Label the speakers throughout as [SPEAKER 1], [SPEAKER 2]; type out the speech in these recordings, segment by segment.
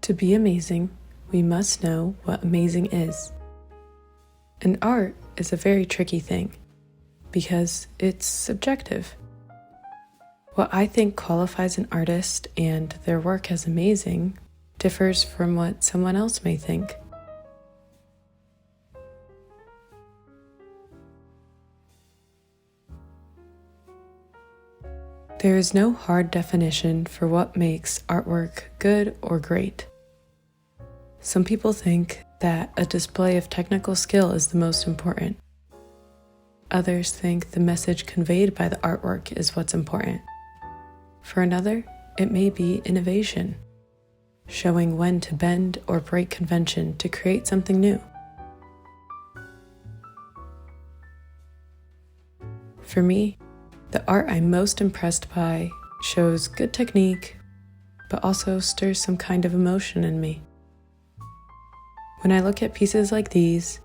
[SPEAKER 1] To be amazing, we must know what amazing is. And art is a very tricky thing because it's subjective. What I think qualifies an artist and their work as amazing differs from what someone else may think. There is no hard definition for what makes artwork good or great. Some people think that a display of technical skill is the most important. Others think the message conveyed by the artwork is what's important. For another, it may be innovation, showing when to bend or break convention to create something new. For me, the art I'm most impressed by shows good technique, but also stirs some kind of emotion in me. When I look at pieces like these,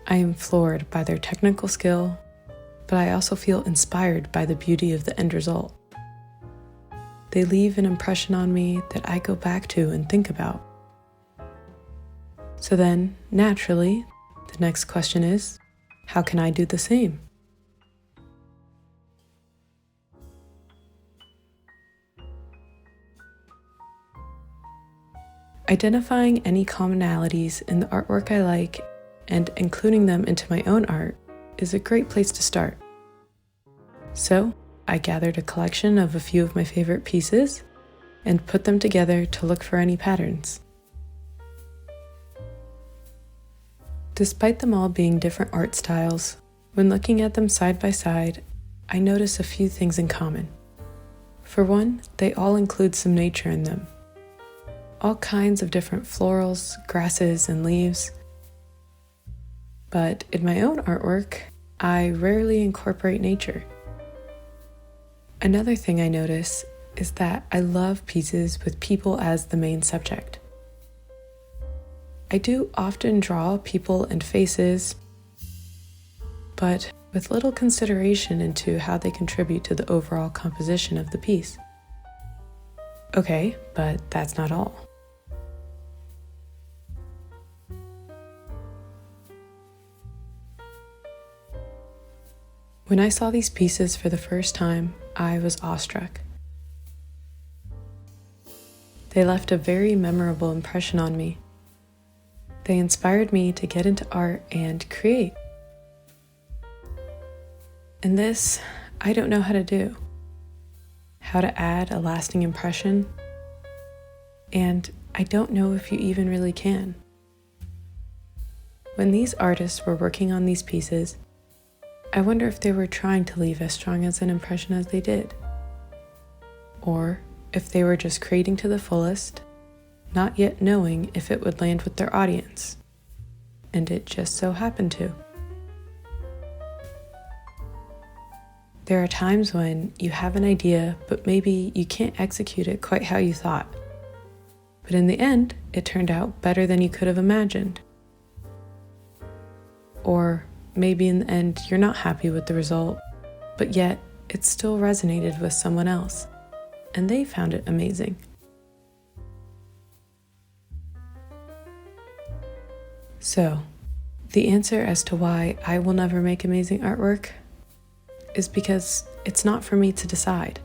[SPEAKER 1] I am floored by their technical skill, but I also feel inspired by the beauty of the end result. They leave an impression on me that I go back to and think about. So then, naturally, the next question is, how can I do the same? Identifying any commonalities in the artwork I like and including them into my own art is a great place to start. So, I gathered a collection of a few of my favorite pieces and put them together to look for any patterns. Despite them all being different art styles, when looking at them side by side, I notice a few things in common. For one, they all include some nature in them. All kinds of different florals, grasses, and leaves. But in my own artwork, I rarely incorporate nature. Another thing I notice is that I love pieces with people as the main subject. I do often draw people and faces, but with little consideration into how they contribute to the overall composition of the piece. Okay, but that's not all. When I saw these pieces for the first time, I was awestruck. They left a very memorable impression on me. They inspired me to get into art and create. And this, I don't know how to do. How to add a lasting impression, and I don't know if you even really can. When these artists were working on these pieces, I wonder if they were trying to leave as strong as an impression as they did, or if they were just creating to the fullest, not yet knowing if it would land with their audience, and it just so happened to. There are times when you have an idea, but maybe you can't execute it quite how you thought. But in the end, it turned out better than you could have imagined. Or maybe in the end, you're not happy with the result, but yet it still resonated with someone else, and they found it amazing. So, the answer as to why I will never make amazing artwork is because it's not for me to decide.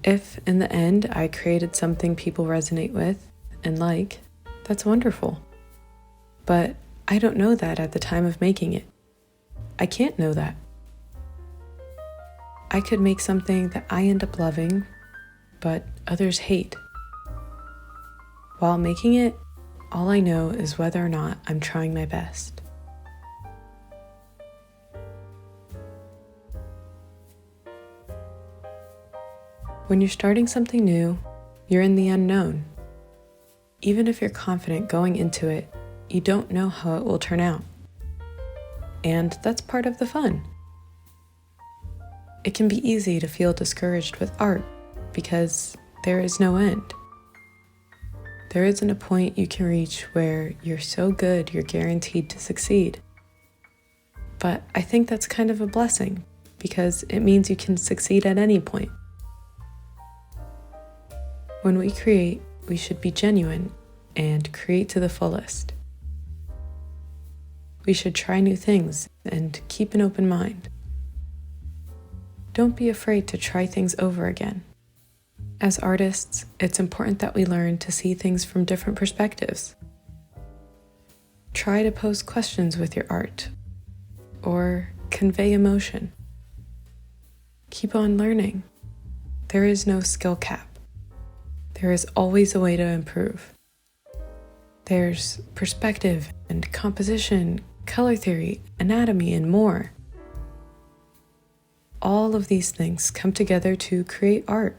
[SPEAKER 1] If, in the end, I created something people resonate with and like, that's wonderful. But I don't know that at the time of making it. I can't know that. I could make something that I end up loving, but others hate. While making it, all I know is whether or not I'm trying my best. When you're starting something new, you're in the unknown. Even if you're confident going into it, you don't know how it will turn out. And that's part of the fun. It can be easy to feel discouraged with art because there is no end. There isn't a point you can reach where you're so good you're guaranteed to succeed. But I think that's kind of a blessing because it means you can succeed at any point. When we create, we should be genuine and create to the fullest. We should try new things and keep an open mind. Don't be afraid to try things over again. As artists, it's important that we learn to see things from different perspectives. Try to pose questions with your art or convey emotion. Keep on learning. There is no skill cap. There is always a way to improve. There's perspective and composition, color theory, anatomy, and more. All of these things come together to create art.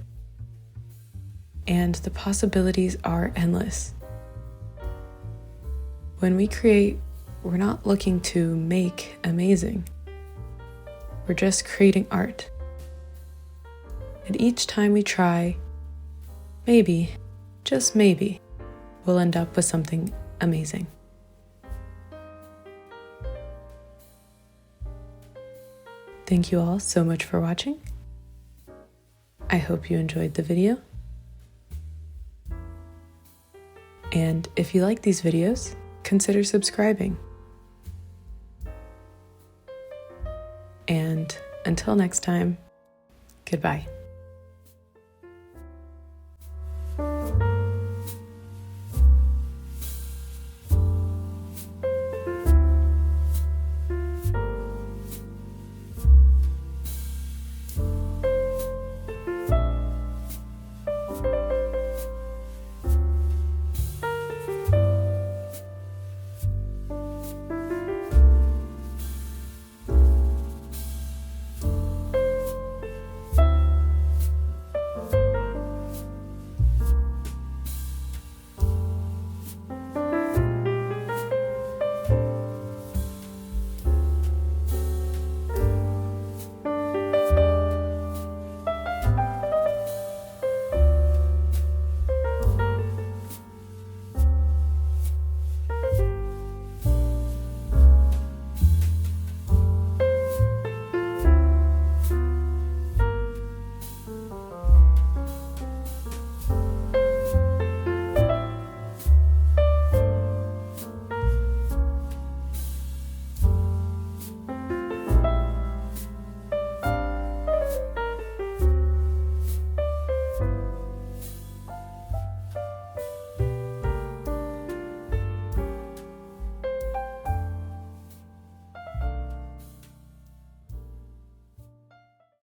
[SPEAKER 1] And the possibilities are endless. When we create, we're not looking to make amazing. We're just creating art. And each time we try, maybe, just maybe, we'll end up with something amazing. Thank you all so much for watching. I hope you enjoyed the video. And if you like these videos, consider subscribing. And until next time, goodbye.